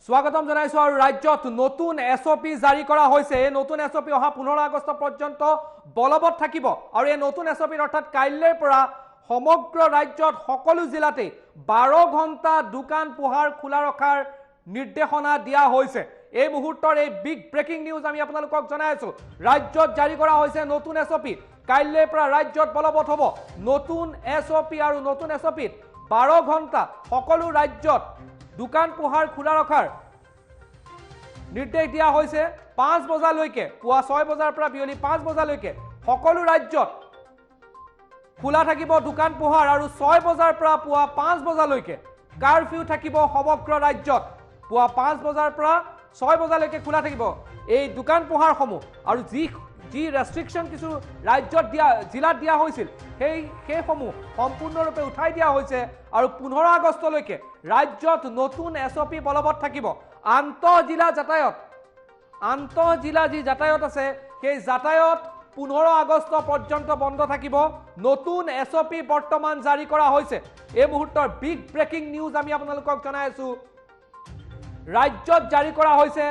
স্বাগতম জানাইছো আৰু ৰাজ্যত নতুন এছঅপি জাৰি কৰা হৈছে। এই নতুন এছঅপি অহা 15 আগষ্ট পৰ্যন্ত বলবৎ থাকিব আৰু এই নতুন এছঅপিৰ অৰ্থাৎ কাইলৈৰ পৰা সমগ্ৰ ৰাজ্যত সকলো জিলাতে 12 ঘণ্টা দোকান পোহাৰ খোলা ৰখাৰ নিৰ্দেশনা দিয়া হৈছে। এই মুহূৰ্তৰ এই বিগ ব্ৰেকিং নিউজ আমি আপোনালোকক জনাই আছো। ৰাজ্যত জাৰি কৰা হৈছে নতুন এছঅপি। কাইলৈৰ পৰা ৰাজ্যত বলবৎ হ'ব নতুন এছঅপি আৰু নতুন এছঅপিত 12 ঘণ্টা সকলো ৰাজ্যত দোকান পোহাৰ খোলা ৰখাৰ নিৰ্দেশ দিয়া হৈছে। 5 বজালৈকে পুৱা 6 বজাৰ পৰা বিয়লি 5 বজালৈকে সকলো ৰাজ্যত খোলা থাকিব দোকান পোহাৰ আৰু 6 বজাৰ পৰা পুৱা 5 বজালৈকে কাৰফিউ থাকিব সমগ্ৰ ৰাজ্যত। পুৱা 5 বজাৰ পৰা 6 বজালৈকে খোলা থাকিব এই দোকান পোহাৰসমূহ আৰু যি ৰেষ্ট্ৰিকশ্যন কিছু ৰাজ্যত জিলাত দিয়া হৈছিল সেইসমূহ সম্পূৰ্ণৰূপে উঠাই দিয়া হৈছে আৰু 15 আগষ্টলৈকে ৰাজ্যত নতুন এছঅপি বলবৎ থাকিব। আন্তঃজিলা যি যাতায়াত আছে সেই যাতায়াত 15 আগষ্ট পৰ্যন্ত বন্ধ থাকিব। নতুন এছঅপি বৰ্তমান জাৰি কৰা হৈছে। এই মুহূৰ্তৰ বিগ ব্ৰেকিং নিউজ আমি আপোনালোকক জনাই আছো। ৰাজ্যত জাৰি কৰা হৈছে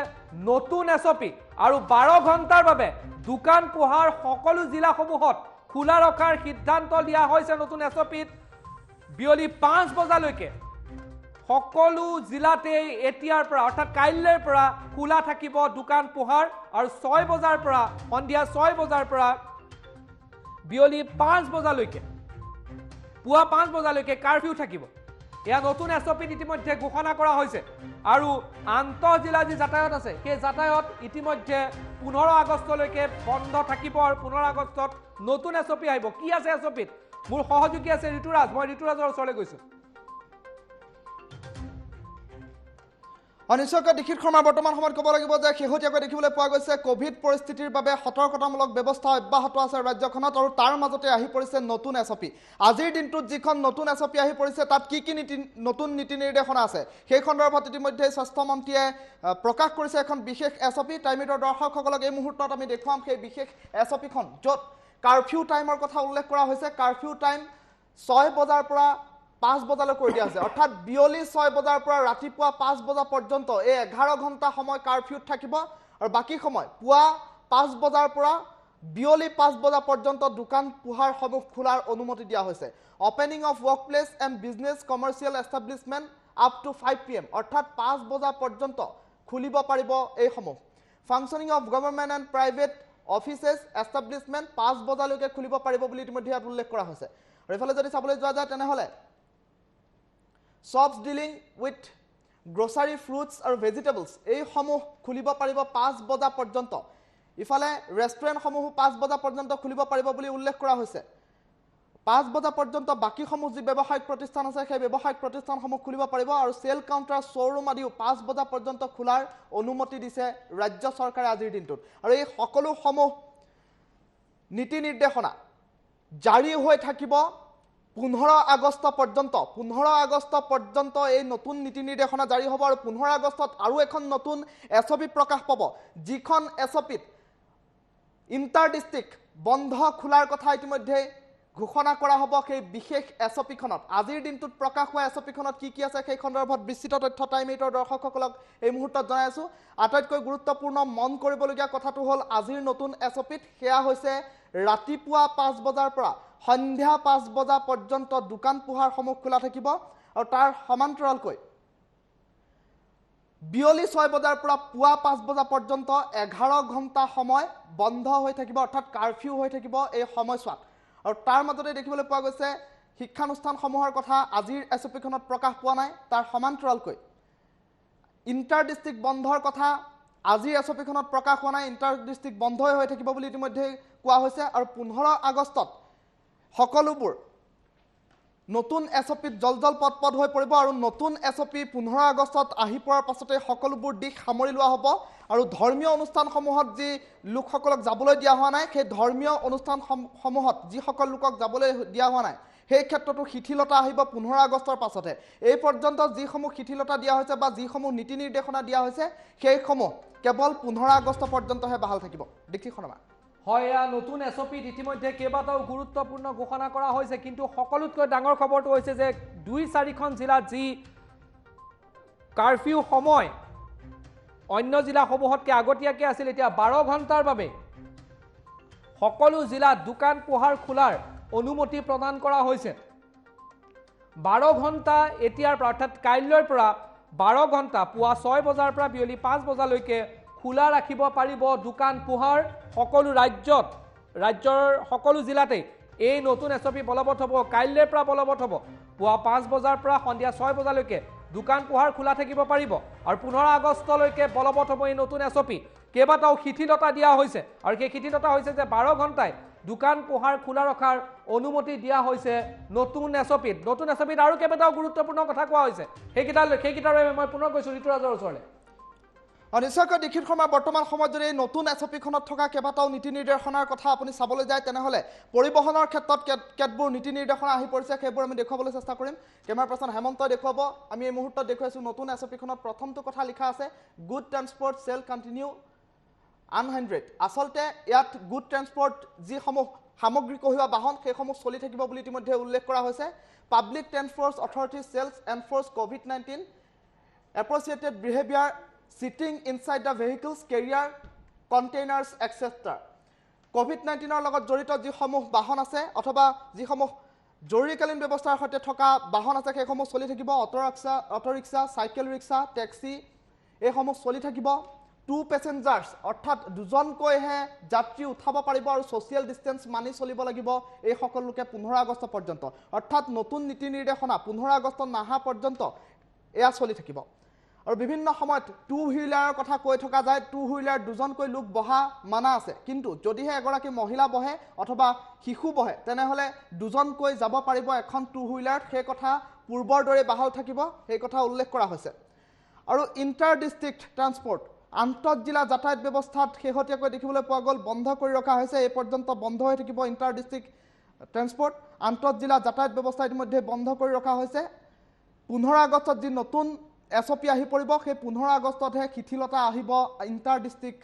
নতুন এছঅপি আৰু 12 ঘণ্টাৰ বাবে দোকান পোহাৰ সকলো জিলাসমূহত খোলা ৰখাৰ সিদ্ধান্ত দিয়া হৈছে। নতুন এছঅপিত বিয়লি 5 বজালৈকে সকলো জিলাতে এতিয়াৰ পৰা অৰ্থাৎ কাইলৈৰ পৰা খোলা থাকিব দোকান পোহাৰ আৰু 6 বজাৰ পৰা সন্ধিয়া 6 বজাৰ পৰা বিয়লি 5 বজালৈকে পুৱা 5 বজালৈকে কাৰফিউ থাকিব। এয়া নতুন এছঅপিত ইতিমধ্যে ঘোষণা কৰা হৈছে আৰু আন্তঃজিলা যি যাতায়াত আছে সেই যাতায়াত ইতিমধ্যে 15 আগষ্টলৈকে বন্ধ থাকিব আৰু 15 আগষ্টত নতুন এছঅপি আহিব। কি আছে এছঅপিত? মোৰ সহযোগী আছে ঋতুৰাজ। মই ঋতুৰাজৰ ওচৰলৈ গৈছো। নিশ্চয়কৈ দীক্ষিত শৰ্মা বৰ্তমান সময়ত ক'ব লাগিব যে শেহতীয়াকৈ দেখিবলৈ পোৱা গৈছে কোভিড পৰিস্থিতিৰ বাবে সতৰ্কতামূলক ব্যৱস্থা অব্যাহত আছে ৰাজ্যখনত আৰু তাৰ মাজতে আহি পৰিছে নতুন এছঅপি। আজিৰ দিনটোত যিখন নতুন এছঅপি আহি পৰিছে তাত কি নতুন নীতি নিৰ্দেশনা আছে সেই সন্দৰ্ভত ইতিমধ্যে স্বাস্থ্যমন্ত্ৰীয়ে প্ৰকাশ কৰিছে এখন বিশেষ এছঅপি। টাইমিটৰ দৰ্শকসকলক এই মুহূৰ্তত আমি দেখুৱাম সেই বিশেষ এছঅপিখন, য'ত কাৰফিউ টাইমৰ কথা উল্লেখ কৰা হৈছে। কাৰফিউ টাইম 6 বজাৰ পৰা 5 বজালৈ কৰি দিয়া হৈছে, অৰ্থাৎ বিয়লি 6 বজাৰ পৰা ৰাতিপুৱা 5 বজা পৰ্যন্ত এই 11 ঘণ্টা সময় কাৰফিউত থাকিব আৰু বাকী সময় পুৱা 5 বজাৰ পৰা বিয়লি 5 বজা পৰ্যন্ত দোকান পোহাৰসমূহ খোলাৰ অনুমতি দিয়া হৈছে। Opening of workplace and business commercial establishment up to 5 PM, অৰ্থাৎ 5 বজা পৰ্যন্ত খুলিব পাৰিব এইসমূহ। Functioning of government and private offices establishment 5 বজালৈকে খুলিব পাৰিব বুলি ইতিমধ্যে ইয়াত উল্লেখ কৰা হৈছে। আৰু এইফালে যদি চাবলৈ যোৱা যায় তেনেহ'লে শ্বপছ ডিলিং উইথ গ্ৰচাৰী ফ্ৰুটছ আৰু ভেজিটেবলছ এইসমূহ খুলিব পাৰিব 5 বজা পৰ্যন্ত। ইফালে ৰেষ্টুৰেণ্টসমূহো 5 বজা পৰ্যন্ত খুলিব পাৰিব বুলি উল্লেখ কৰা হৈছে। 5 বজা পৰ্যন্ত বাকীসমূহ যি ব্যৱসায়িক প্ৰতিষ্ঠান আছে সেই ব্যৱসায়িক প্ৰতিষ্ঠানসমূহ খুলিব পাৰিব আৰু চেল কাউণ্টাৰ শ্ব'ৰুম আদিও 5 বজা পৰ্যন্ত খোলাৰ অনুমতি দিছে ৰাজ্য চৰকাৰে আজিৰ দিনটোত। আৰু এই সকলোসমূহ নীতি নিৰ্দেশনা জাৰি হৈ থাকিব 15 আগষ্ট পৰ্যন্ত। 15 আগষ্ট পৰ্যন্ত এই নতুন নীতি নিৰ্দেশনা জাৰি হ'ব আৰু 15 আগষ্টত আৰু এখন নতুন এছঅপি প্ৰকাশ পাব, যিখন এছঅপিত ইণ্টাৰ ডিষ্ট্ৰিক্ট বন্ধ খোলাৰ কথা ইতিমধ্যে ঘোষণা কৰা হ'ব সেই বিশেষ এছঅপিখনত। আজিৰ দিনটোত প্ৰকাশ হোৱা এছঅপিখনত কি আছে সেই সন্দৰ্ভত বিস্তৃত তথ্য টাইমিটৰ দৰ্শকসকলক এই মুহূৰ্তত জনাই আছোঁ। আটাইতকৈ গুৰুত্বপূৰ্ণ মন কৰিবলগীয়া কথাটো হ'ল আজিৰ নতুন এছঅপিত সেয়া হৈছে ৰাতিপুৱা 5 বজাৰ পৰা সন্ধিয়া 5 বজা পৰ্যন্ত দোকান পোহাৰসমূহ খোলা থাকিব আৰু তাৰ সমান্তৰালকৈ বিয়লি 6 বজাৰ পৰা পুৱা 5 বজা পৰ্যন্ত 11 ঘণ্টা সময় বন্ধ হৈ থাকিব, অৰ্থাৎ কাৰফিউ হৈ থাকিব এই সময়ছোৱাত। আৰু তাৰ মাজতে দেখিবলৈ পোৱা গৈছে শিক্ষানুষ্ঠানসমূহৰ কথা আজিৰ এছঅপিখনত প্ৰকাশ পোৱা নাই। তাৰ সমান্তৰালকৈ ইণ্টাৰ ডিষ্ট্ৰিক্ট বন্ধৰ কথা আজিৰ এছঅপিখনত প্ৰকাশ হোৱা নাই। ইণ্টাৰ ডিষ্ট্ৰিক্ট বন্ধই হৈ থাকিব বুলি ইতিমধ্যে কোৱা হৈছে আৰু 15 আগষ্টত সকলোবোৰ নতুন এছঅপিত জল পটপট হৈ পৰিব আৰু নতুন এছঅপি 15 আগষ্টত আহি পৰাৰ পাছতে সকলোবোৰ দিশ সামৰি লোৱা হ'ব। আৰু ধৰ্মীয় অনুষ্ঠানসমূহত যি লোকসকলক যাবলৈ দিয়া হোৱা নাই সেই ধৰ্মীয় অনুষ্ঠানসমূহত যিসকল লোকক যাবলৈ দিয়া হোৱা নাই সেই ক্ষেত্ৰতো শিথিলতা আহিব 15 আগষ্টৰ পাছতে। এই পৰ্যন্ত যিসমূহ শিথিলতা দিয়া হৈছে বা যিসমূহ নীতি নিৰ্দেশনা দিয়া হৈছে সেইসমূহ কেৱল 15 আগষ্ট পৰ্যন্তহে বাহাল থাকিব। দীক্ষিত শৰ্মা। হয়, নতুন এছঅপিত ইতিমধ্যে কেইবাটাও গুৰুত্বপূৰ্ণ ঘোষণা কৰা হৈছে, কিন্তু সকলোতকৈ ডাঙৰ খবৰটো হৈছে যে 2-4খন জিলাত যি কাৰফিউ সময় অন্য জিলাসমূহতকৈ আগতীয়াকৈ আছিল এতিয়া 12 ঘণ্টাৰ বাবে সকলো জিলাত দোকান পোহাৰ খোলাৰ অনুমতি প্ৰদান কৰা হৈছে 12 ঘণ্টা এতিয়াৰ পৰা অৰ্থাৎ কাইলৈৰ পৰা 12 ঘণ্টা পুৱা 6 বজাৰ পৰা বিয়লি 5 বজালৈকে খোলা ৰাখিব পাৰিব দোকান পোহাৰ সকলো ৰাজ্যৰ সকলো জিলাতে এই নতুন এছঅপি বলবৎ হ'ব কাইলৈৰ পৰা বলবৎ হ'ব পুৱা 5 বজাৰ পৰা সন্ধিয়া 6 বজালৈকে দোকান পোহাৰ খোলা থাকিব পাৰিব আৰু 15 আগষ্টলৈকে বলবৎ হ'ব এই নতুন এছঅপি কেইবাটাও শিথিলতা দিয়া হৈছে আৰু সেই শিথিলতা হৈছে যে 12 ঘণ্টাই দোকান পোহাৰ খোলা ৰখাৰ অনুমতি দিয়া হৈছে নতুন এছঅপিত আৰু কেইবাটাও গুৰুত্বপূৰ্ণ কথা কোৱা হৈছে সেইকেইটাৰ মই পুনৰ কৈছোঁ ঋতুৰাজৰ ওচৰলৈ নিশ্চয়কৈ দীক্ষিত শৰ্মা বৰ্তমান সময়ত যদি এই নতুন এছঅপিখনত থকা কেইবাটাও নীতি নিৰ্দেশনাৰ কথা আপুনি চাবলৈ যায় তেনেহ'লে পৰিবহণৰ ক্ষেত্ৰত কেতবোৰ নীতি নিৰ্দেশনা আহি পৰিছে সেইবোৰ আমি দেখুৱাবলৈ চেষ্টা কৰিম কেমেৰা পাৰ্চন হেমন্তই দেখুৱাব আমি এই মুহূৰ্তত দেখুৱাইছোঁ নতুন এছঅপিখনত প্ৰথমটো কথা লিখা আছে গুড ট্ৰান্সপৰ্ট চেল কণ্টিনিউ আনহাইণ্ড্ৰেড আচলতে ইয়াত গুড ট্ৰান্সপৰ্ট যিসমূহ সামগ্ৰী কঢ়িওৱা বাহন সেইসমূহ চলি থাকিব বুলি ইতিমধ্যে উল্লেখ কৰা হৈছে public transport authority shall enforce COVID-19 appropriated behaviour sitting inside the vehicles, carrier, containers, etc. COVID-19 লগত জড়িত যিসমূহ বাহন আছে অথবা যিসমূহ জৰুৰীকালীন ব্যৱস্থাৰ সৈতে থকা বাহন আছে সেইসমূহ চলি থাকিব auto rickshaw cycle rickshaw taxi এইসমূহ চলি থাকিব 2 পেছেঞ্জাৰ্ছ অৰ্থাৎ দুজনকৈহে যাত্ৰী উঠাব পাৰিব আৰু ছ'চিয়েল ডিষ্টেন্স মানি চলিব লাগিব এই সকলো লোকে 15 আগষ্ট পৰ্যন্ত অৰ্থাৎ নতুন নীতি নিৰ্দেশনা 15 আগষ্ট নাহা পৰ্যন্ত এয়া চলি থাকিব আৰু বিভিন্ন সময়ত টু হুইলাৰৰ কথা কৈ থকা যায় টু হুইলাৰ দুজনকৈ লোক বহা মানা আছে কিন্তু যদিহে এগৰাকী মহিলা বহে অথবা শিশু বহে তেনেহ'লে দুজনকৈ যাব পাৰিব এখন টু হুইলাৰ সেই কথা পূৰ্বৰ দৰে বাহাল থাকিব সেই কথা উল্লেখ কৰা হৈছে আৰু ইণ্টাৰ ডিষ্ট্ৰিক্ট ট্ৰান্সপৰ্ট আন্তঃজিলা যাতায়াত ব্যৱস্থাত শেহতীয়াকৈ দেখিবলৈ পোৱা গ'ল বন্ধ কৰি ৰখা হৈছে এই পৰ্যন্ত বন্ধ হৈ থাকিব ইণ্টাৰ ডিষ্ট্ৰিক্ট ট্ৰান্সপৰ্ট আন্তঃজিলা যাতায়াত ব্যৱস্থা ইতিমধ্যে বন্ধ কৰি ৰখা হৈছে 15 আগষ্টত যি নতুন এছঅপি আহি পৰিব সেই 15 আগষ্টতহে শিথিলতা আহিব ইণ্টাৰ ডিষ্ট্ৰিক্ট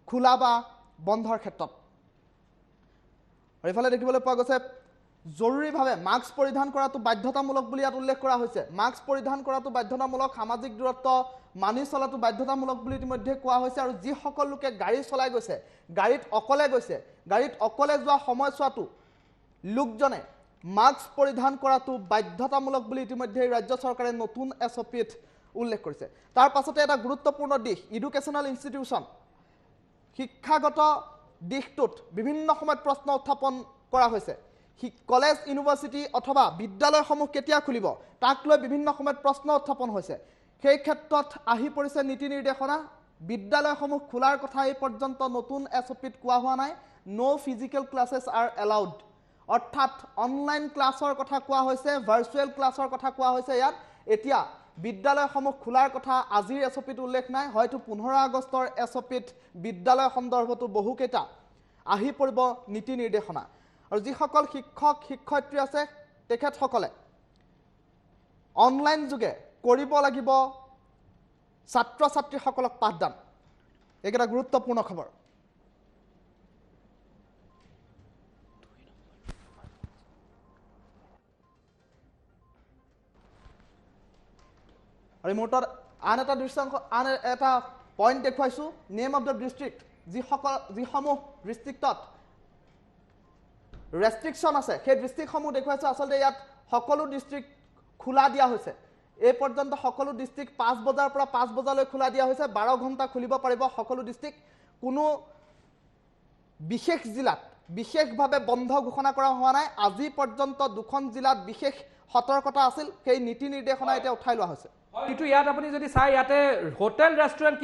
খোলা বা বন্ধৰ ক্ষেত্ৰত আৰু ইফালে দেখিবলৈ পোৱা গৈছে জৰুৰীভাৱে মাস্ক পৰিধান কৰাটো বাধ্যতামূলক বুলি ইয়াত উল্লেখ কৰা হৈছে মাস্ক পৰিধান কৰাটো বাধ্যতামূলক সামাজিক দূৰত্ব মানি চলাটো বাধ্যতামূলক বুলি ইতিমধ্যে কোৱা হৈছে আৰু যিসকল লোকে গাড়ী চলাই গৈছে গাড়ীত অকলে যোৱা সময়ছোৱাটো লোকজনে মাস্ক পৰিধান কৰাটো বাধ্যতামূলক বুলি ইতিমধ্যে ৰাজ্য চৰকাৰে নতুন এছঅপিত উল্লেখ কৰিছে তাৰ পাছতে এটা গুৰুত্বপূৰ্ণ দিশ এডুকেশ্যনেল ইনষ্টিটিউচন শিক্ষাগত দিশটোত বিভিন্ন সময়ত প্ৰশ্ন উত্থাপন কৰা হৈছে কলেজ ইউনিভাৰ্চিটি অথবা বিদ্যালয়সমূহ কেতিয়া খুলিব তাক লৈ বিভিন্ন সময়ত প্ৰশ্ন উত্থাপন হৈছে সেই ক্ষেত্ৰত আহি পৰিছে নীতি নিৰ্দেশনা বিদ্যালয়সমূহ খোলাৰ কথা এই পৰ্যন্ত নতুন এছঅপিত কোৱা হোৱা নাই নো ফিজিকেল ক্লাছেছ আৰ এলাউড অৰ্থাৎ অনলাইন ক্লাছৰ কথা কোৱা হৈছে ভাৰ্চুৱেল ক্লাছৰ কথা কোৱা হৈছে ইয়াত এতিয়া বিদ্যালয়সমূহ খোলাৰ কথা আজিৰ এছঅপিত উল্লেখ নাই হয়তো 15 আগষ্টৰ এছঅপিত বিদ্যালয় সন্দৰ্ভতো বহুকেইটা আহি পৰিব নীতি নিৰ্দেশনা আৰু যিসকল শিক্ষক শিক্ষয়িত্ৰী আছে তেখেতসকলে অনলাইন যোগে কৰিব লাগিব ছাত্ৰ ছাত্ৰীসকলক পাঠদান এইকেইটা গুৰুত্বপূৰ্ণ খবৰ আৰু এই মুহূৰ্তত আন এটা পইণ্ট দেখুৱাইছোঁ নেম অফ দ্য ডিষ্ট্ৰিক্ট যিসমূহ ডিষ্ট্ৰিক্টত ৰেষ্ট্ৰিকশ্যন আছে সেই ডিষ্ট্ৰিক্টসমূহ দেখুৱাইছোঁ আচলতে ইয়াত সকলো ডিষ্ট্ৰিক্ট খোলা দিয়া হৈছে এই পৰ্যন্ত সকলো ডিষ্ট্ৰিক্ট 5 বজাৰ পৰা 5 বজালৈ খোলা দিয়া হৈছে 12 ঘণ্টা খুলিব পাৰিব সকলো ডিষ্ট্ৰিক্ট কোনো বিশেষ জিলাত বিশেষভাৱে বন্ধ ঘোষণা কৰা হোৱা নাই আজি পৰ্যন্ত দুখন জিলাত বিশেষ সতৰ্কতা আছিল সেই নীতি নিৰ্দেশনা এতিয়া উঠাই লোৱা হৈছে কিন্তু ইয়াত আপুনি যদি চাই ইয়াতে হোটেল ৰেষ্টুৰেণ্ট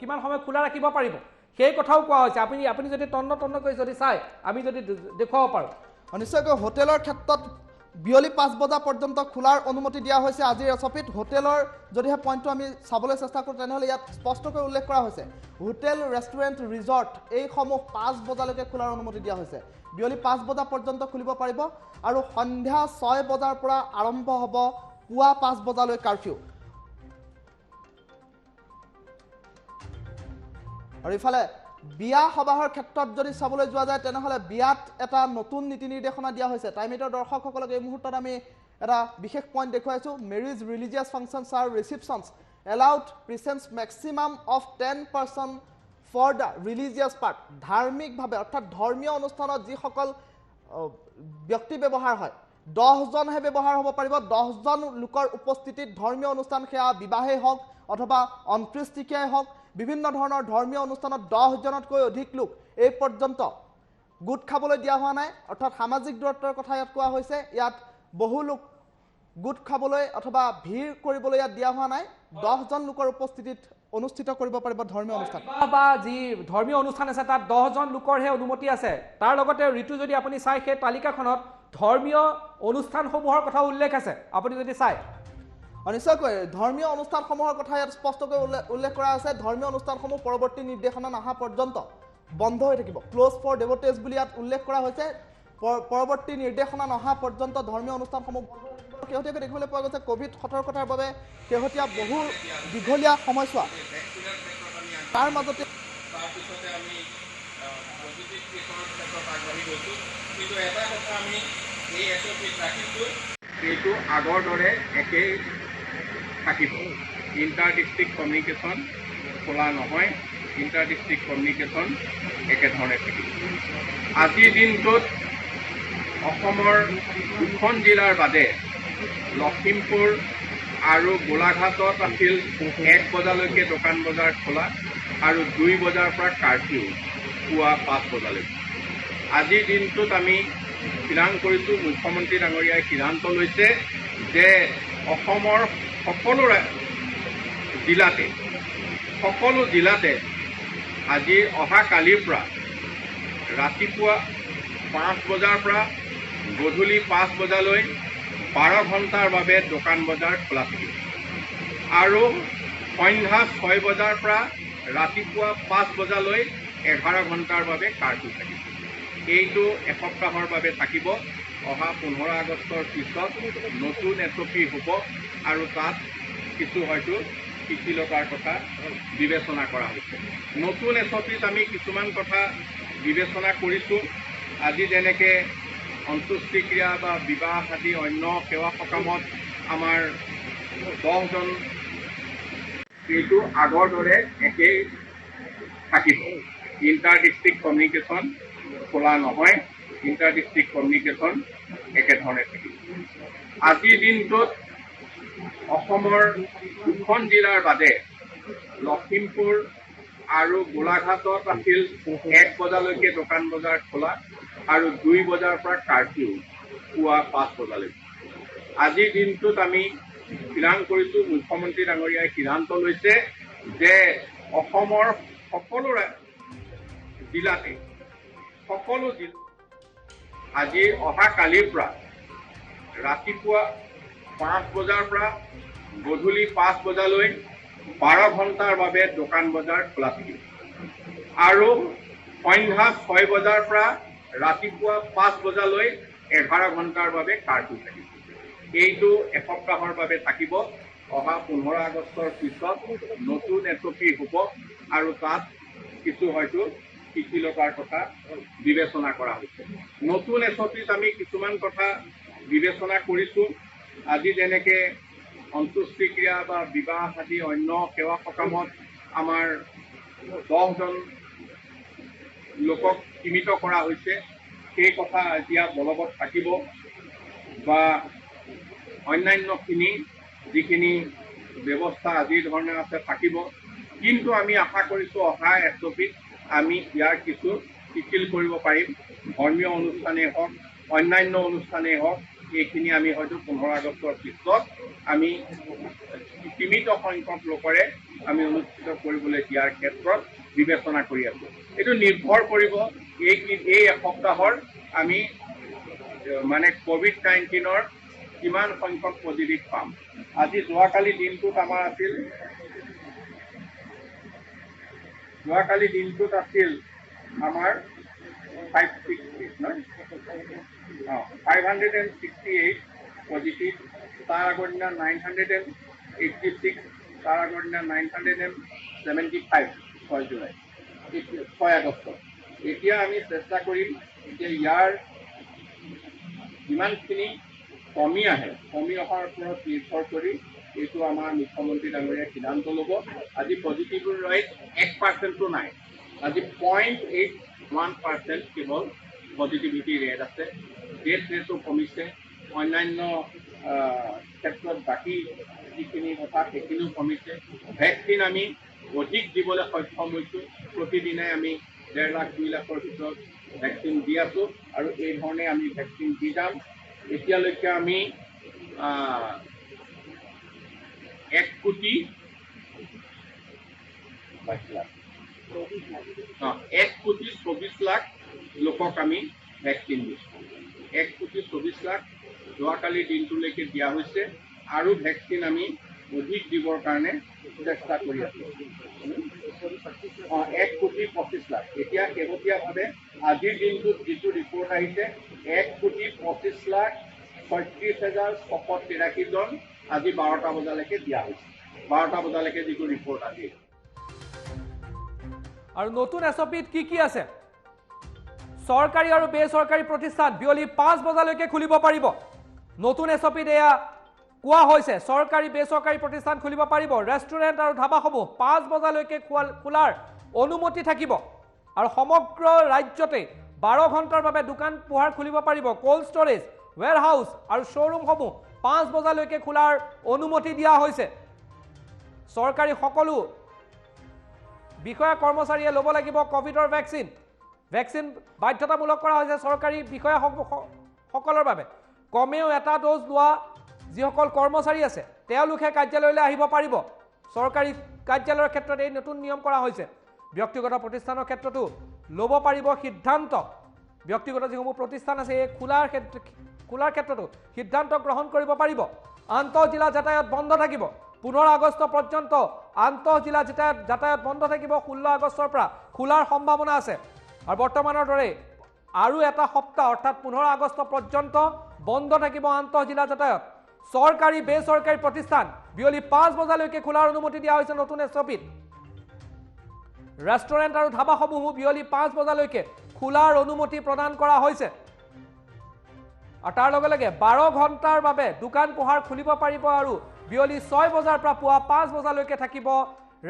কিমান সময় খোলা ৰাখিব পাৰিব সেই কথাও কোৱা হৈছে আপুনি যদি তন্নকৈ যদি চাই আমি যদি দেখুৱাব পাৰোঁ নিশ্চয়কৈ হোটেলৰ ক্ষেত্ৰত বিয়লি 5 বজা পৰ্যন্ত খোলাৰ অনুমতি দিয়া হৈছে আজিৰ এছঅপিত হোটেলৰ যদিহে পইণ্টটো আমি চাবলৈ চেষ্টা কৰোঁ তেনেহ'লে ইয়াত স্পষ্টকৈ উল্লেখ কৰা হৈছে হোটেল ৰেষ্টুৰেণ্ট ৰিজৰ্ট এইসমূহ 5 বজালৈকে খোলাৰ অনুমতি দিয়া হৈছে বিয়লি 5 বজা পৰ্যন্ত খুলিব পাৰিব আৰু সন্ধ্যা 6 বজাৰ পৰা আৰম্ভ হ'ব পুৱা 5 বজালৈ কাৰফিউ আৰু ইফালে বিয়া সবাহৰ ক্ষেত্ৰত যদি চাবলৈ যোৱা যায় তেনেহ'লে বিয়াত এটা নতুন নীতি নিৰ্দেশনা দিয়া হৈছে টাইমিটৰ দৰ্শকসকলক এই মুহূৰ্তত আমি এটা বিশেষ পইণ্ট দেখুৱাইছোঁ মেৰিজ ৰিলিজিয়াছ ফাংচনছ আৰু ৰিচিপশ্যনছ allowed presence maximum of 10% for the religious part. ধাৰ্মিকভাৱে অৰ্থাৎ ধৰ্মীয় অনুষ্ঠানত যিসকল ব্যক্তি ব্যৱহাৰ হয় 10 জনহে ব্যৱহাৰ হ'ব পাৰিব 10 জন লোকৰ উপস্থিতিত ধৰ্মীয় অনুষ্ঠান সেয়া বিবাহেই হওক অথবা অন্ত্যেষ্টিক্ৰিয়াই হওক বিভিন্ন ধৰণৰ ধৰ্মীয় অনুষ্ঠানত 10 জনতকৈ অধিক লোক এই পৰ্যন্ত গোট খাবলৈ দিয়া হোৱা নাই অৰ্থাৎ সামাজিক দূৰত্বৰ কথা ইয়াত কোৱা হৈছে ইয়াত বহু লোক গোট খাবলৈ অথবা ভিৰ কৰিবলৈ ইয়াত দিয়া হোৱা নাই 10 জন লোকৰ উপস্থিতিত অনুষ্ঠিত কৰিব পাৰিব ধৰ্মীয় অনুষ্ঠান বা যি ধৰ্মীয় অনুষ্ঠান আছে তাত 10 জন লোকৰহে অনুমতি আছে তাৰ লগতে ঋতু যদি আপুনি চাই সেই তালিকাখনত ধৰ্মীয় অনুষ্ঠানসমূহৰ কথা উল্লেখ আছে আপুনি যদি চাই নিশ্চয়কৈ ধৰ্মীয় অনুষ্ঠানসমূহৰ কথা ইয়াত স্পষ্টকৈ উল্লেখ কৰা আছে ধৰ্মীয় অনুষ্ঠানসমূহ পৰৱৰ্তী নিৰ্দেশনা নহা পৰ্যন্ত বন্ধ হৈ থাকিব ক্লোজ ফৰ ডেভোটেজ বুলি ইয়াত উল্লেখ কৰা হৈছে পৰৱৰ্তী নিৰ্দেশনা নহা পৰ্যন্ত ধৰ্মীয় অনুষ্ঠানসমূহ শেহতীয়াকৈ দেখিবলৈ পোৱা গৈছে কোভিড সতৰ্কতাৰ বাবে শেহতীয়া বহু দীঘলীয়া সময়ছোৱা তাৰ মাজতে এইটো আগৰ দৰে একেই থাকিব ইণ্টাৰ ডিষ্ট্ৰিক্ট কমিউনিকেশ্যন খোলা নহয় ইণ্টাৰ ডিষ্ট্ৰিক্ট কমিউনিকেশ্যন একেধৰণে থাকিব আজিৰ দিনটোত অসমৰ 2খন জিলাৰ বাদে লখিমপুৰ আৰু গোলাঘাটত আছিল 1 বজালৈকে দোকান বজাৰ খোলা আৰু 2 বজাৰ পৰা কাৰ্ফিউ পুৱা 5 বজালৈকে আজিৰ দিনটোত আমি সিদ্ধান্ত কৰিছোঁ মুখ্যমন্ত্ৰী ডাঙৰীয়াই সিদ্ধান্ত লৈছে যে অসমৰ সকলো জিলাতে আজি অহা কালিৰ পৰা ৰাতিপুৱা 5 বজাৰ পৰা গধূলি 5 বজালৈ 12 ঘণ্টাৰ বাবে দোকান বজাৰ খোলা থাকিব আৰু সন্ধ্যা 6 বজাৰ পৰা ৰাতিপুৱা 5 বজালৈ 11 ঘণ্টাৰ বাবে কাৰ্ফিউ থাকিব এইটো এসপ্তাহৰ বাবে থাকিব অহা 15 আগষ্টৰ পিছত নতুন এছঅপি হ'ব আৰু তাত কিছু হয়তো শিথিলতাৰ কথা বিবেচনা কৰা হৈছে নতুন এছঅপিত আমি কিছুমান কথা বিবেচনা কৰিছোঁ আজি যেনেকৈ অন্ত্যেষ্টিক্ৰিয়া বা বিবাহ আদি অন্য সেৱা সকামত আমাৰ 10 জন এইটো আগৰ দৰে একেই থাকিব ইণ্টাৰ ডিষ্ট্ৰিক্ট কমিউনিকেশ্যন খোলা নহয় ইণ্টাৰ ডিষ্ট্ৰিক্ট কমিউনিকেশ্যন একেধৰণে থাকিব আজিৰ দিনটোত অসমৰ 2খন জিলাৰ বাদে লখিমপুৰ আৰু গোলাঘাটত আছিল 1 বজালৈকে দোকান বজাৰ খোলা আৰু 2 বজাৰ পৰা কাৰ্ফিউ পুৱা 5 বজালৈকে আজিৰ দিনটোত আমি সিদ্ধান্ত কৰিছোঁ মুখ্যমন্ত্ৰী ডাঙৰীয়াই সিদ্ধান্ত লৈছে যে অসমৰ সকলো জিলাতে আজি অহা কালিৰ পৰা ৰাতিপুৱা 5 বজাৰ পৰা গধূলি 5 বজালৈ 12 ঘণ্টাৰ বাবে দোকান বজাৰ খোলা থাকিব আৰু সন্ধ্যা 6 বজাৰ পৰা ৰাতিপুৱা 5 বজালৈ 11 ঘণ্টাৰ বাবে কাৰ্ফিউ থাকিব এইটো এসপ্তাহৰ বাবে থাকিব অহা 15 আগষ্টৰ পিছত নতুন এছঅপি হ'ব আৰু তাত কিছু হয়তো শিথিলতাৰ কথা বিবেচনা কৰা হৈছে নতুন এছঅপিত আমি কিছুমান কথা বিবেচনা কৰিছোঁ আজি যেনেকৈ অন্ত্যেষ্টিক্ৰিয়া বা বিবাহ আদি অন্য সেৱা সকামত আমাৰ 10 জন লোকক সীমিত কৰা হৈছে সেই কথা এতিয়া বলবৎ থাকিব বা অন্যান্যখিনি যিখিনি ব্যৱস্থা আজিৰ ধৰণে আছে থাকিব কিন্তু আমি আশা কৰিছোঁ অহা এছঅপিত আমি ইয়াৰ কিছু শিথিল কৰিব পাৰিম ধৰ্মীয় অনুষ্ঠানেই হওক অন্যান্য অনুষ্ঠানেই হওক এইখিনি আমি হয়তো 15 আগষ্টৰ পিছত আমি সীমিত সংখ্যক লোকৰে আমি অনুষ্ঠিত কৰিবলৈ দিয়াৰ ক্ষেত্ৰত বিবেচনা কৰি আছোঁ এইটো নিৰ্ভৰ কৰিব এই এসপ্তাহৰ আমি মানে কোভিড-19ৰ কিমান সংখ্যক পজিটিভ পাম আজি যোৱাকালি দিনটোত আমাৰ আছিল আমাৰ 568 পজিটিভ তাৰ আগৰ দিনা 986 তাৰ আগৰ দিনা 975 6 জুলাই 6 আগষ্ট এতিয়া আমি চেষ্টা কৰিম যে ইয়াৰ যিমানখিনি কমি অহাৰ ওপৰত নিৰ্ভৰ কৰি এইটো আমাৰ মুখ্যমন্ত্ৰী ডাঙৰীয়াই সিদ্ধান্ত ল'ব। আজি পজিটিভ ৰেট 1%টো নাই, আজি 0.81% কেৱল পজিটিভিটি ৰেট আছে। ডেথ ৰেটো কমিছে, অন্যান্য ক্ষেত্ৰত বাকী যিখিনি কথা সেইখিনিও কমিছে। ভেকচিন আমি অধিক দিবলৈ সক্ষম হৈছোঁ। প্ৰতিদিনাই আমি 1.5 লাখ 2 লাখৰ ভিতৰত ভেকচিন দি আছোঁ আৰু এই ধৰণে আমি ভেকচিন দি যাম। এতিয়ালৈকে আমি 1 কোটি 24 লাখ লোকক আমি ভেকচিন দিছোঁ। 1 কোটি 24 লাখ যোৱাকালি দিনটোলৈকে দিয়া হৈছে আৰু ভেকচিন আমি অধিক দিবৰ কাৰণে চেষ্টা কৰি আছোঁ। 1 কোটি 25 লাখ। এতিয়া শেহতীয়াভাৱে আজিৰ দিনটোত যিটো ৰিপৰ্ট আহিছে 1 কোটি 25 লাখ 36,683 জন আজি 12টা বজালৈকে দিয়া হৈছে। 12টা বজালৈকে যিটো ৰিপৰ্ট আজি। আৰু নতুন এছঅপিত কি আছে? চৰকাৰী আৰু বেচৰকাৰী প্ৰতিষ্ঠান বিয়লি 5 বজালৈকে খুলিব পাৰিব। নতুন এছঅপিত এয়া কোৱা হৈছে চৰকাৰী বেচৰকাৰী প্ৰতিষ্ঠান খুলিব পাৰিব। ৰেষ্টুৰেণ্ট আৰু ধাবাসমূহ 5 বজালৈকে খোলাৰ অনুমতি থাকিব আৰু সমগ্ৰ ৰাজ্যতে 12 ঘণ্টাৰ বাবে দোকান পোহাৰ খুলিব পাৰিব। কোল্ড ষ্টৰেজ, ৱেৰহাউচ আৰু শ্ব'ৰুমসমূহ 5 বজালৈকে খোলাৰ অনুমতি দিয়া হৈছে। চৰকাৰী সকলো বিষয়া কৰ্মচাৰীয়ে ল'ব লাগিব কোভিডৰ ভেকচিন। ভেকচিন বাধ্যতামূলক কৰা হৈছে চৰকাৰী বিষয়াসকলৰ বাবে। কমেও এটা ড'জ লোৱা যিসকল কৰ্মচাৰী আছে তেওঁলোকে কাৰ্যালয়লৈ আহিব পাৰিব। চৰকাৰী কাৰ্যালয়ৰ ক্ষেত্ৰত এই নতুন নিয়ম কৰা হৈছে। ব্যক্তিগত প্ৰতিষ্ঠানৰ ক্ষেত্ৰতো ল'ব পাৰিব সিদ্ধান্ত। ব্যক্তিগত যিসমূহ প্ৰতিষ্ঠান আছে এই খোলাৰ ক্ষেত্ৰতো সিদ্ধান্ত গ্ৰহণ কৰিব পাৰিব। আন্তঃজিলা যাতায়াত বন্ধ থাকিব। 15 আগষ্ট পৰ্যন্ত আন্তঃজিলা যাতায়াত বন্ধ থাকিব। 16 আগষ্টৰ পৰা খোলাৰ সম্ভাৱনা আছে। আৰু বৰ্তমানৰ দৰে আৰু এটা সপ্তাহ অৰ্থাৎ 15 আগষ্ট পৰ্যন্ত বন্ধ থাকিব আন্তঃজিলা যাতায়াত। চৰকাৰী বেচৰকাৰী প্ৰতিষ্ঠান বিয়লি 5 বজালৈকে খোলাৰ অনুমতি দিয়া হৈছে নতুন এছঅপিত। ৰেষ্টুৰেণ্ট আৰু ধাবাসমূহো বিয়লি 5 বজালৈকে খোলাৰ অনুমতি প্ৰদান কৰা হৈছে। আৰু তাৰ লগে লগে 12 ঘণ্টাৰ বাবে দোকান পোহাৰ খুলিব পাৰিব আৰু বিয়লি 6 বজাৰ পৰা পুৱা 5 বজালৈকে থাকিব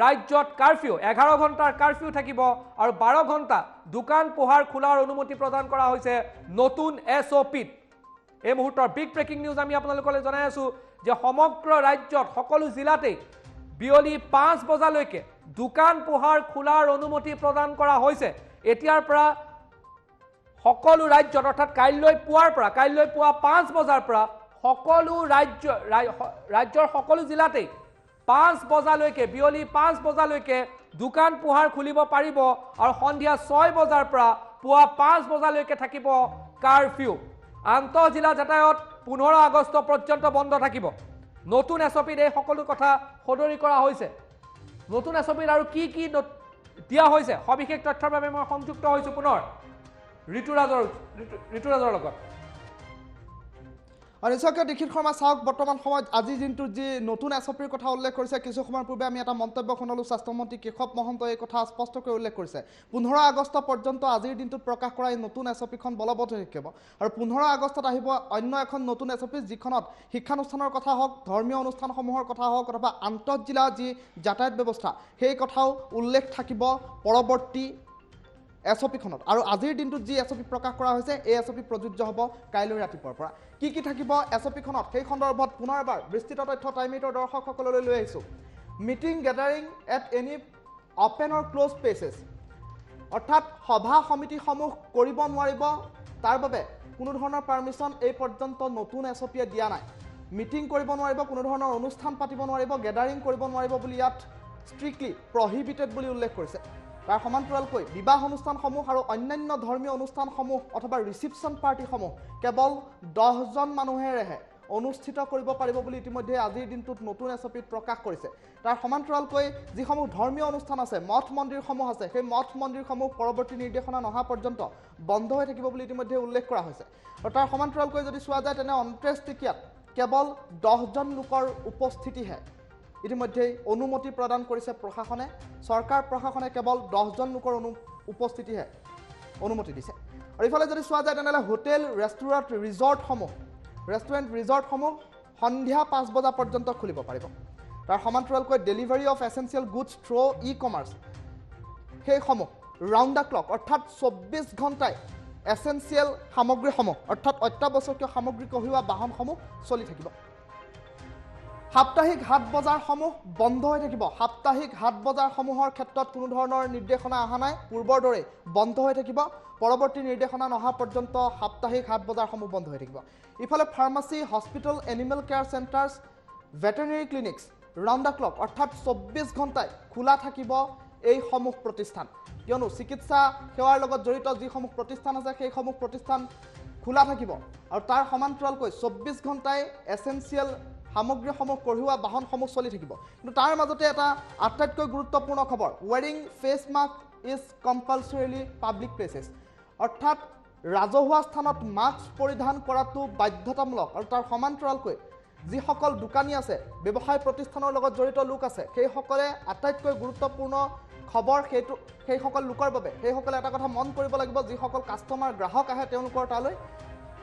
ৰাজ্যত কাৰফিউ। 11 ঘণ্টাৰ কাৰফিউ থাকিব আৰু 12 ঘণ্টা দোকান পোহাৰ খোলাৰ অনুমতি প্ৰদান কৰা হৈছে নতুন এছঅপিত। এই মুহূৰ্তৰ বিগ ব্ৰেকিং নিউজ আমি আপোনালোকলৈ জনাই আছোঁ যে সমগ্ৰ ৰাজ্যত সকলো জিলাতেই বিয়লি 5 বজালৈকে দোকান পোহাৰ খোলাৰ অনুমতি প্ৰদান কৰা হৈছে। এতিয়াৰ পৰা সকলো ৰাজ্যত অৰ্থাৎ কাইলৈ পুৱা 5 বজাৰ পৰা সকলো ৰাজ্যৰ সকলো জিলাতেই 5 বজালৈকে বিয়লি 5 বজালৈকে দোকান পোহাৰ খুলিব পাৰিব আৰু সন্ধিয়া 6 বজাৰ পৰা পুৱা 5 বজালৈকে থাকিব কাৰফিউ। আন্তঃজিলা যাতায়াত 15 আগষ্ট পৰ্যন্ত বন্ধ থাকিব। নতুন এছঅপিত এই সকলো কথা সদৰি কৰা হৈছে। নতুন এছঅপিত আৰু কি দিয়া হৈছে সবিশেষ তথ্যৰ বাবে মই সংযুক্ত হৈছোঁ পুনৰ ঋতুৰাজৰ লগত। আৰু নিশ্চয়কৈ দীক্ষিত শৰ্মা চাওক, বৰ্তমান সময়ত আজিৰ দিনটোত যি নতুন এছঅপিৰ কথা উল্লেখ কৰিছে, কিছু সময়ৰ পূৰ্বে আমি এটা মন্তব্য শুনালোঁ। স্বাস্থ্যমন্ত্ৰী কেশৱ মহন্তই এই কথা স্পষ্টকৈ উল্লেখ কৰিছে 15 আগষ্ট পৰ্যন্ত আজিৰ দিনটোত প্ৰকাশ কৰা এই নতুন এছঅপিখন বলবৎ হৈ থাকিব। আৰু 15 আগষ্টত আহিব অন্য এখন নতুন এছঅপি, যিখনত শিক্ষানুষ্ঠানৰ কথা হওক, ধৰ্মীয় অনুষ্ঠানসমূহৰ কথা হওক অথবা আন্তঃজিলা যি যাতায়াত ব্যৱস্থা সেই কথাও উল্লেখ থাকিব পৰৱৰ্তী এছঅপিখনত। আৰু আজিৰ দিনটোত যি এছঅপি প্ৰকাশ কৰা হৈছে এই এছঅপি প্ৰযোজ্য হ'ব কাইলৈ ৰাতিপুৱাৰ পৰা। কি থাকিব এছঅপিখনত সেই সন্দৰ্ভত পুনৰ এবাৰ বিস্তৃত তথ্য টাইম 8ৰ দৰ্শকসকললৈ লৈ আহিছোঁ। Meeting gathering at any open or close places, অৰ্থাৎ সভা সমিতিসমূহ কৰিব নোৱাৰিব, তাৰ বাবে কোনো ধৰণৰ পাৰ্মিশ্যন এই পৰ্যন্ত নতুন এছঅপিয়ে দিয়া নাই। মিটিং কৰিব নোৱাৰিব, কোনো ধৰণৰ অনুষ্ঠান পাতিব নোৱাৰিব, গেডাৰিং কৰিব নোৱাৰিব বুলি ইয়াত ষ্ট্ৰিক্টলি প্ৰহিবিটেড বুলি উল্লেখ কৰিছে। তাৰ সমান্তৰালকৈ বিবাহ অনুষ্ঠানসমূহ আৰু অন্যান্য ধৰ্মীয় অনুষ্ঠানসমূহ অথবা ৰিচিপশ্যন পাৰ্টিসমূহ কেৱল 10জন মানুহেৰেহে অনুষ্ঠিত কৰিব পাৰিব বুলি ইতিমধ্যে আজিৰ দিনটোত নতুন এছঅপিত প্ৰকাশ কৰিছে। তাৰ সমান্তৰালকৈ যিসমূহ ধৰ্মীয় অনুষ্ঠান আছে, মঠ মন্দিৰসমূহ আছে, সেই মঠ মন্দিৰসমূহ পৰৱৰ্তী নিৰ্দেশনা নহা পৰ্যন্ত বন্ধ হৈ থাকিব বুলি ইতিমধ্যে উল্লেখ কৰা হৈছে। আৰু তাৰ সমান্তৰালকৈ যদি চোৱা যায় তেনে অন্ত্যেষ্টিক্ৰিয়াত কেৱল 10জন লোকৰ উপস্থিতিহে ইতিমধ্যেই অনুমতি প্ৰদান কৰিছে প্ৰশাসনে। চৰকাৰ প্ৰশাসনে কেৱল 10জন লোকৰ উপস্থিতিহে অনুমতি দিছে। আৰু ইফালে যদি চোৱা যায় তেনেহ'লে হোটেল, ৰেষ্টুৰেণ্ট, ৰিজৰ্টসমূহ সন্ধিয়া 5 বজা পৰ্যন্ত খুলিব পাৰিব তাৰ সমান্তৰালকৈ delivery of essential goods through e-commerce সেইসমূহ ৰাউণ্ড দ্য ক্লক অৰ্থাৎ 24 ঘণ্টাই এসেনশিয়েল সামগ্ৰীসমূহ অৰ্থাৎ অত্যাৱশ্যকীয় সামগ্ৰী কঢ়িওৱা বাহনসমূহ চলি থাকিব সাপ্তাহিক হাট বজাৰসমূহ বন্ধ হৈ থাকিব সাপ্তাহিক হাট বজাৰসমূহৰ ক্ষেত্ৰত কোনো ধৰণৰ নিৰ্দেশনা অহা নাই পূৰ্বৰ দৰে বন্ধ হৈ থাকিব পৰৱৰ্তী নিৰ্দেশনা নহা পৰ্যন্ত সাপ্তাহিক হাট বজাৰসমূহ বন্ধ হৈ থাকিব ইফালে pharmacy hospital animal care centres veterinary clinics round the clock অৰ্থাৎ 24 ঘণ্টাই খোলা থাকিব এইসমূহ প্ৰতিষ্ঠান কিয়নো চিকিৎসা সেৱাৰ লগত জড়িত যিসমূহ প্ৰতিষ্ঠান আছে সেইসমূহ প্ৰতিষ্ঠান খোলা থাকিব আৰু তাৰ সমান্তৰালকৈ 24 ঘণ্টাই এসেনশিয়েল সামগ্ৰীসমূহ কঢ়িওৱা বাহনসমূহ চলি থাকিব কিন্তু তাৰ মাজতে এটা আটাইতকৈ গুৰুত্বপূৰ্ণ খবৰ wearing face mask is compulsorily public places অৰ্থাৎ ৰাজহুৱা স্থানত মাস্ক পৰিধান কৰাটো বাধ্যতামূলক আৰু তাৰ সমান্তৰালকৈ যিসকল দোকানী আছে ব্যৱসায় প্ৰতিষ্ঠানৰ লগত জড়িত লোক আছে সেইসকলে আটাইতকৈ গুৰুত্বপূৰ্ণ খবৰ সেইসকল লোকৰ বাবে সেইসকলে এটা কথা মন কৰিব লাগিব যিসকল কাষ্টমাৰ গ্ৰাহক আহে তেওঁলোকৰ তালৈ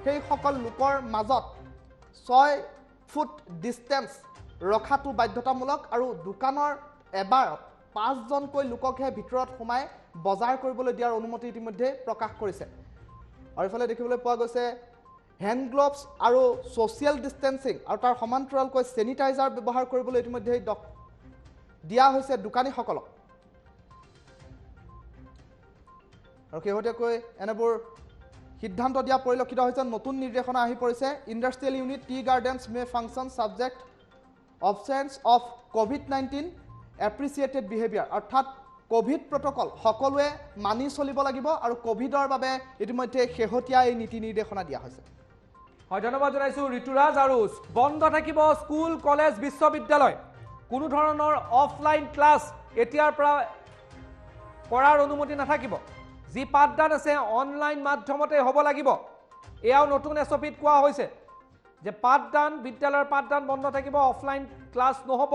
সেইসকল লোকৰ মাজত 6 ফুট ডিষ্টেন্স ৰখাটো বাধ্যতামূলক আৰু দোকানৰ এবাৰ 5 জনকৈ লোককহে ভিতৰত সোমাই বজাৰ কৰিবলৈ দিয়াৰ অনুমতি ইতিমধ্যে প্ৰকাশ কৰিছে আৰু ইফালে দেখিবলৈ পোৱা গৈছে হেণ্ড গ্লোভছ আৰু সোশ্যাল ডিষ্টেন্সিং আৰু তাৰ সমান্তৰালকৈ চেনিটাইজাৰ ব্যৱহাৰ কৰিবলৈ ইতিমধ্যে দিয়া হৈছে দোকানীসকলক আৰু শেহতীয়াকৈ এনেবোৰ সিদ্ধান্ত দিয়া পৰিলক্ষিত হৈছে নতুন নিৰ্দেশনা আহি পৰিছে industrial unit tea gardens may function subject observance of কোভিড-19 এপ্ৰিচিয়েটেড বিহেভিয়াৰ অৰ্থাৎ কোভিড প্ৰটকল সকলোৱে মানি চলিব লাগিব আৰু কোভিডৰ বাবে ইতিমধ্যে শেহতীয়া এই নীতি নিৰ্দেশনা দিয়া হৈছে হয় ধন্যবাদ জনাইছো ঋতুৰাজ আৰু বন্ধ থাকিব স্কুল কলেজ বিশ্ববিদ্যালয় কোনো ধৰণৰ অফলাইন ক্লাছ এতিয়াৰ পৰা কৰাৰ অনুমতি নাথাকিব যি পাঠদান আছে অনলাইন মাধ্যমতে হ'ব লাগিব এয়াও নতুন এছঅপিত কোৱা হৈছে যে পাঠদান বিদ্যালয়ৰ পাঠদান বন্ধ থাকিব অফলাইন ক্লাছ নহ'ব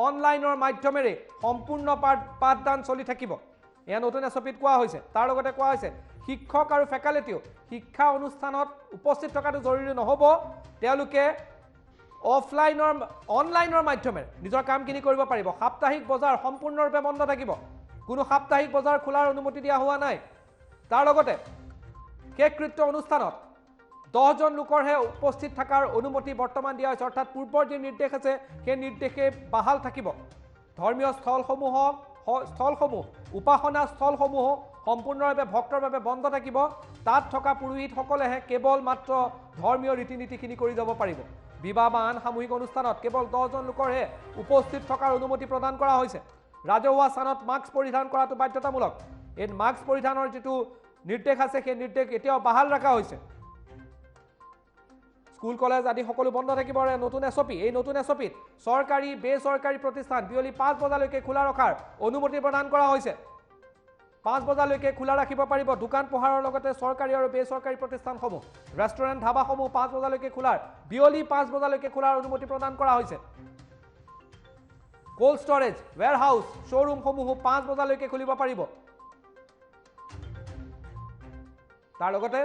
অনলাইনৰ মাধ্যমেৰে সম্পূৰ্ণ পাঠদান চলি থাকিব এয়া নতুন এছঅপিত কোৱা হৈছে তাৰ লগতে কোৱা হৈছে শিক্ষক আৰু ফেকাল্টিও শিক্ষা অনুষ্ঠানত উপস্থিত থকাটো জৰুৰী নহ'ব তেওঁলোকে অনলাইনৰ মাধ্যমেৰে নিজৰ কামখিনি কৰিব পাৰিব সাপ্তাহিক বজাৰ সম্পূৰ্ণৰূপে বন্ধ থাকিব কোনো সাপ্তাহিক বজাৰ খোলাৰ অনুমতি দিয়া হোৱা নাই তাৰ লগতে শেষকৃত্য অনুষ্ঠানত 10 জন লোকৰহে উপস্থিত থকাৰ অনুমতি বৰ্তমান দিয়া হৈছে অৰ্থাৎ পূৰ্বৰ যি নিৰ্দেশ আছে সেই নিৰ্দেশে বাহাল থাকিব ধৰ্মীয় স্থলসমূহ উপাসনা স্থলসমূহ সম্পূৰ্ণভাৱে ভক্তৰ বাবে বন্ধ থাকিব তাত থকা পুৰোহিতসকলেহে কেৱল মাত্ৰ ধৰ্মীয় ৰীতি নীতিখিনি কৰি যাব পাৰিব বিবাহ বা আন সামূহিক অনুষ্ঠানত কেৱল 10 জন লোকৰহে উপস্থিত থকাৰ অনুমতি প্ৰদান কৰা হৈছে ৰাজহুৱা স্থানত মাস্ক পৰিধান কৰাটো বাধ্যতামূলক এই মাস্ক পৰিধানৰ যিটো নিৰ্দেশ আছে সেই নিৰ্দেশ এতিয়াও বাহাল ৰখা হৈছে স্কুল কলেজ আদি সকলো বন্ধ থাকিব নতুন এছঅপি এই নতুন এছঅপিত চৰকাৰী বেচৰকাৰী প্ৰতিষ্ঠান বিয়লি 5 বজালৈকে খোলা ৰখাৰ অনুমতি প্ৰদান কৰা হৈছে 5 বজালৈকে খোলা ৰাখিব পাৰিব দোকান পোহাৰৰ লগতে চৰকাৰী আৰু বেচৰকাৰী প্ৰতিষ্ঠানসমূহ ৰেষ্টুৰেণ্ট ধাবাসমূহ 5 বজালৈকে খোলাৰ বিয়লি 5 বজালৈকে খোলাৰ অনুমতি প্ৰদান কৰা হৈছে কোল্ড ষ্টৰেজ ওয়্যাৰহাউস শ্বৰুমসমূহ 5 বজালৈকে খুলিব পাৰিব তাৰ লগতে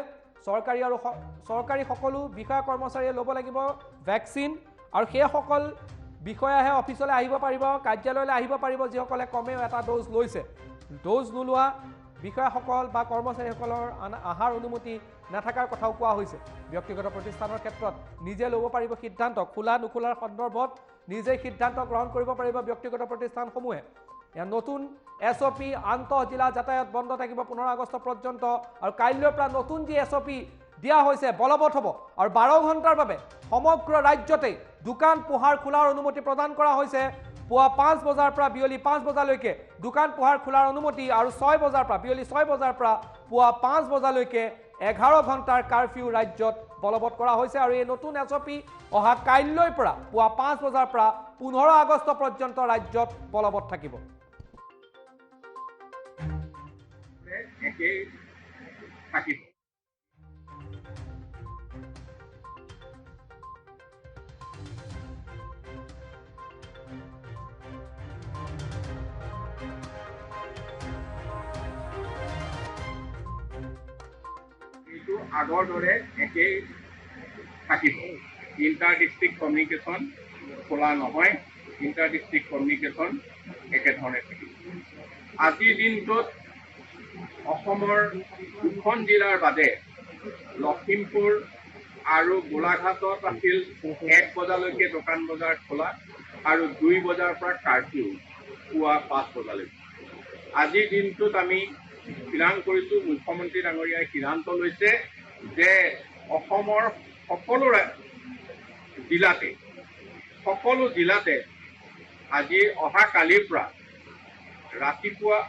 চৰকাৰী সকলো বিষয়া কৰ্মচাৰীয়ে ল'ব লাগিব ভ্যাকচিন আৰু সেই সকল বিষয়াহে অফিচলৈ আহিব পাৰিব কাৰ্যালয়লৈ আহিব পাৰিব যিসকলে কমেও এটা ড'জ লৈছে ড'জ নোলোৱা বিষয়াসকল বা কৰ্মচাৰীসকলৰ আহাৰ অনুমতি নাথাকাৰ কথাও কোৱা হৈছে ব্যক্তিগত প্ৰতিষ্ঠানৰ ক্ষেত্ৰত নিজে ল'ব পাৰিব সিদ্ধান্ত খোলা নুখোলাৰ সন্দৰ্ভত নিজে সিদ্ধান্ত গ্ৰহণ কৰিব পাৰিব ব্যক্তিগত প্ৰতিষ্ঠানসমূহে या नतुन एसओपी आंतः जिला यातायात बंद থাকিব 15 আগষ্ট পৰ্যন্ত আৰু কাইলৈৰ পৰা নতুন যি এসঅপি দিয়া হৈছে বলবৎ হ'ব আৰু 12 ঘণ্টাৰ বাবে সমগ্ৰ ৰাজ্যতে দোকান পোহাৰ খোলাৰ অনুমতি প্ৰদান কৰা হৈছে পুৱা 5 বজাৰ পৰা বিয়লি 5 বজালৈকে দোকান পোহাৰ খোলাৰ অনুমতি আৰু 6 বজাৰ পৰা বিয়লি 6 বজাৰ পৰা পুৱা 5 বজালৈকে 11 ঘণ্টাৰ কাৰফিউ ৰাজ্যত বলবৎ কৰা হৈছে আৰু এই নতুন এসঅপি অহা কাইলৈৰ পৰা পুৱা 5 বজাৰ পৰা 15 আগষ্ট পৰ্যন্ত ৰাজ্যত বলবৎ থাকিব একেই থাকিব আগৰ দৰে একেই থাকিব ইণ্টাৰ ডিষ্ট্ৰিক্ট কমিউনিকেশ্যন খোলা নহয়, ইণ্টাৰ ডিষ্ট্ৰিক্ট কমিউনিকেশ্যন একেধৰণে থাকিব। আজিৰ দিনটোত অসমৰ 2খন জিলাৰ বাদে লখিমপুৰ আৰু গোলাঘাটত আছিল 1 বজালৈকে দোকান বজাৰ খোলা আৰু 2 বজাৰ পৰা কাৰ্ফিউ পুৱা 5 বজালৈকে। আজিৰ দিনটোত আমি সিদ্ধান্ত কৰিছোঁ, মুখ্যমন্ত্ৰী ডাঙৰীয়াই সিদ্ধান্ত লৈছে যে অসমৰ সকলো জিলাতে আজি অহা কালিৰ পৰা ৰাতিপুৱা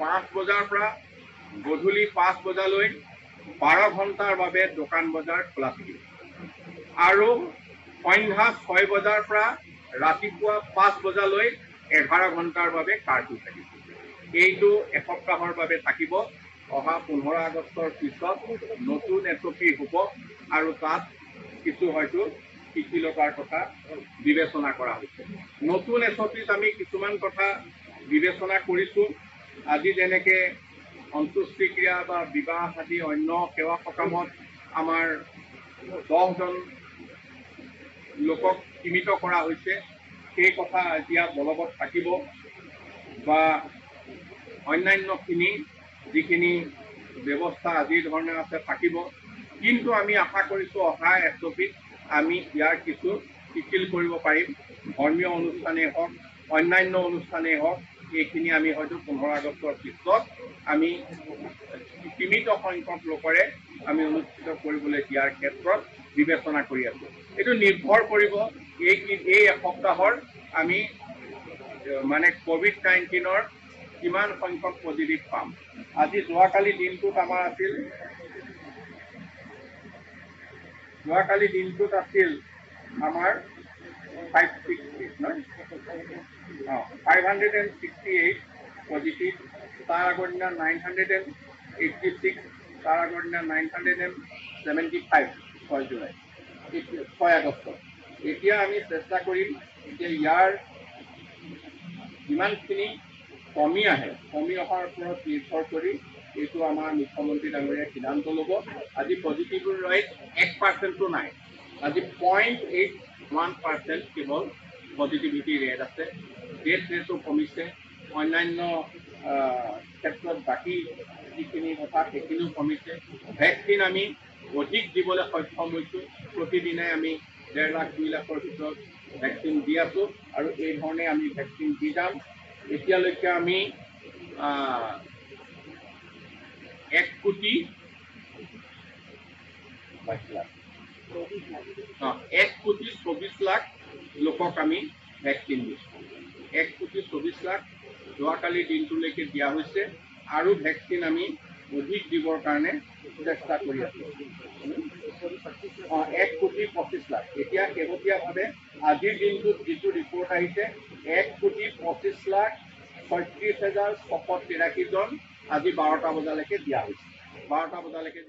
5 বজাৰ পৰা গধূলি 5 বজালৈ 12 ঘণ্টাৰ বাবে দোকান বজাৰ খোলা থাকিব আৰু সন্ধ্যা 6 বজাৰ পৰা ৰাতিপুৱা 5 বজালৈ 11 ঘণ্টাৰ বাবে কাৰ্ফিউ থাকিব। এইটো এসপ্তাহৰ বাবে থাকিব। অহা 15 আগষ্টৰ পিছত নতুন SOP হ'ব আৰু তাত কিছু হয়তো শিথিলতাৰ কথা বিবেচনা কৰা হৈছে। নতুন SOPত আমি কিছুমান কথা বিবেচনা কৰিছোঁ। আজি যেনেকৈ অন্ত্যেষ্টিক্ৰিয়া বা বিবাহ আদি অন্য সেৱা সকামত আমাৰ 10জন লোকক সীমিত কৰা হৈছে, সেই কথা এতিয়া বলবৎ থাকিব বা অন্যান্যখিনি যিখিনি ব্যৱস্থা আজিৰ ধৰণে আছে থাকিব। কিন্তু আমি আশা কৰিছোঁ অহা SOPত আমি ইয়াৰ কিছু শিথিল কৰিব পাৰিম। ধৰ্মীয় অনুষ্ঠানেই হওক, অন্যান্য অনুষ্ঠানেই হওক, এইখিনি আমি হয়তো 15 আগষ্টৰ পিছত আমি সীমিত সংখ্যক লোকৰে আমি অনুষ্ঠিত কৰিবলৈ দিয়াৰ ক্ষেত্ৰত বিবেচনা কৰি আছোঁ। এইটো নিৰ্ভৰ কৰিব এই এসপ্তাহৰ আমি মানে COVID-19ৰ কিমান সংখ্যক পজিটিভ পাম। আজি যোৱাকালি দিনটোত আমাৰ আছিল 568 পজিটিভ, তাৰ আগৰ দিনা 986, তাৰ আগৰ দিনা 975, 6 জুলাই 6 আগষ্ট। এতিয়া আমি চেষ্টা কৰিম যে ইয়াৰ যিমানখিনি কমি অহাৰ ওপৰত নিৰ্ভৰ কৰি এইটো আমাৰ মুখ্যমন্ত্ৰী ডাঙৰীয়াই সিদ্ধান্ত ল'ব। আজি পজিটিভ ৰেট 1%ও নাই, আজি 0.81% কেৱল পজিটিভিটি ৰেট আছে। ডেথ ৰেটো কমিছে, অন্যান্য ক্ষেত্ৰত বাকী যিখিনি কথা সেইখিনিও কমিছে। ভেকচিন আমি অধিক দিবলৈ সক্ষম হৈছোঁ। প্ৰতিদিনাই আমি 1.5 লাখ 2 লাখৰ ভিতৰত ভেকচিন দি আছোঁ আৰু এই ধৰণে আমি ভেকচিন দি যাম। এতিয়ালৈকে আমি 1,24 লাখ লোকক আমি ভেকচিন দিছোঁ। 1,24 লাখ যোৱাকালি দিনটোলৈকে দিয়া হৈছে আৰু ভেকচিন আমি অধিক দিবৰ কাৰণে চেষ্টা কৰি আছোঁ। 1,25 লাখ। এতিয়া শেহতীয়াভাৱে আজিৰ দিনটোত যিটো ৰিপৰ্ট আহিছে 1,25,36,683 জন আজি 12টা বজালৈকে দিয়া হৈছে। 12টা বজালৈকে